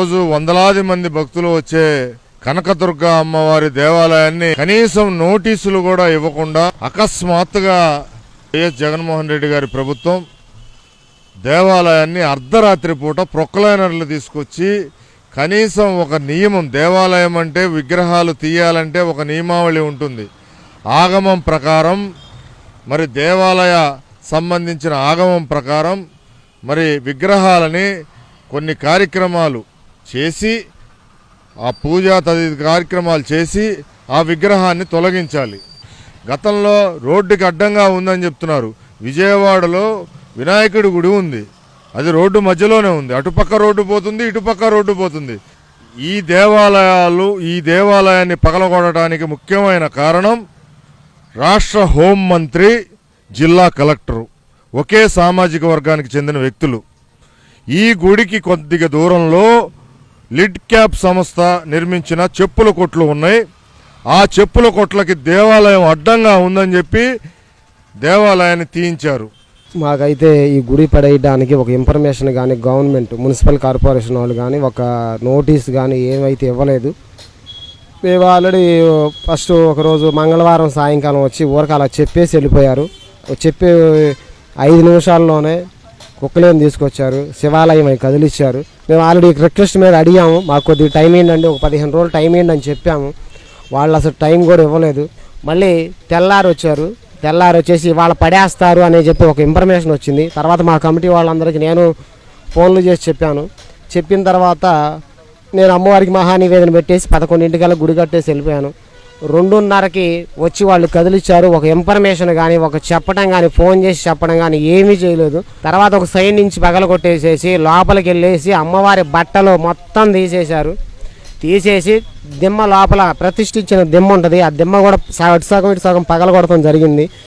రోజు వందలాది మంది భక్తులు వచ్చే కనకదుర్గ అమ్మవారి దేవాలయాన్ని కనీసం నోటీసులు కూడా ఇవ్వకుండా అకస్మాత్తుగా వైఎస్ జగన్మోహన్ రెడ్డి గారి ప్రభుత్వం దేవాలయాన్ని అర్ధరాత్రి పూట ప్రొక్లైనర్లు తీసుకొచ్చి కనీసం ఒక నియమం, దేవాలయం అంటే విగ్రహాలు తీయాలంటే ఒక నియమావళి ఉంటుంది. ఆగమం ప్రకారం మరి దేవాలయ సంబంధించిన ఆగమం ప్రకారం మరి విగ్రహాలని కొన్ని కార్యక్రమాలు చేసి ఆ పూజా తదితర కార్యక్రమాలు చేసి ఆ విగ్రహాన్ని తొలగించాలి. గతంలో రోడ్డుకి అడ్డంగా ఉందని చెప్తున్నారు. విజయవాడలో వినాయకుడి గుడి ఉంది, అది రోడ్డు మధ్యలోనే ఉంది. అటుపక్క రోడ్డు పోతుంది, ఇటుపక్క రోడ్డు పోతుంది. ఈ దేవాలయాన్ని పగలగొట్టడానికి ముఖ్యమైన కారణం రాష్ట్ర హోంమంత్రి, జిల్లా కలెక్టరు ఒకే సామాజిక వర్గానికి చెందిన వ్యక్తులు. ఈ గుడికి కొద్దిగా దూరంలో లిడ్ క్యాప్ సంస్థ నిర్మించిన చెప్పుల కొట్లు ఉన్నాయి. ఆ చెప్పుల కొట్లకి దేవాలయం అడ్డంగా ఉందని చెప్పి దేవాలయాన్ని తీయించారు. మాకైతే ఈ గుడి పడేయడానికి ఒక ఇన్ఫర్మేషన్ కానీ గవర్నమెంట్ మున్సిపల్ కార్పొరేషన్ వాళ్ళు కానీ ఒక నోటీస్ కానీ ఏమైతే ఇవ్వలేదు. మేము ఆల్రెడీ ఫస్ట్ ఒకరోజు మంగళవారం సాయంకాలం వచ్చి ఊరికి అలా చెప్పేసి వెళ్ళిపోయారు. చెప్పి 5 నిమిషాల్లోనే కుక్కలేని తీసుకొచ్చారు, శివాలయం అవి కదిలిచ్చారు. మేము ఆల్రెడీ రిక్వెస్ట్ మీద అడిగాము, మాకు కొద్దిగా టైం ఏంటండి, ఒక 15 రోజులు టైం ఏంటని చెప్పాము. వాళ్ళు అసలు టైం కూడా ఇవ్వలేదు. మళ్ళీ తెల్లారి వచ్చారు. తెల్లారి వచ్చేసి వాళ్ళు పడేస్తారు అని చెప్పి ఒక ఇన్ఫర్మేషన్ వచ్చింది. తర్వాత మా కమిటీ వాళ్ళందరికీ నేను ఫోన్లు చేసి చెప్పాను. చెప్పిన తర్వాత నేను అమ్మవారికి మహానివేదన పెట్టేసి 11 గుడి కట్టేసి వెళ్ళిపోయాను. 2:30కి వచ్చి వాళ్ళు కదిలిచ్చారు. ఒక ఇన్ఫర్మేషన్ కానీ ఒక చెప్పడం కానీ ఫోన్ చేసి చెప్పడం కానీ ఏమీ చేయలేదు. తర్వాత ఒక సైడ్ నుంచి పగలగొట్టేసేసి లోపలికి వెళ్ళేసి అమ్మవారి బట్టలు మొత్తం తీసేసి దిమ్మ లోపల ప్రతిష్ఠించిన దిమ్మ ఉంటుంది, ఆ దిమ్మ కూడా ఇటు సగం పగలగొడటం జరిగింది.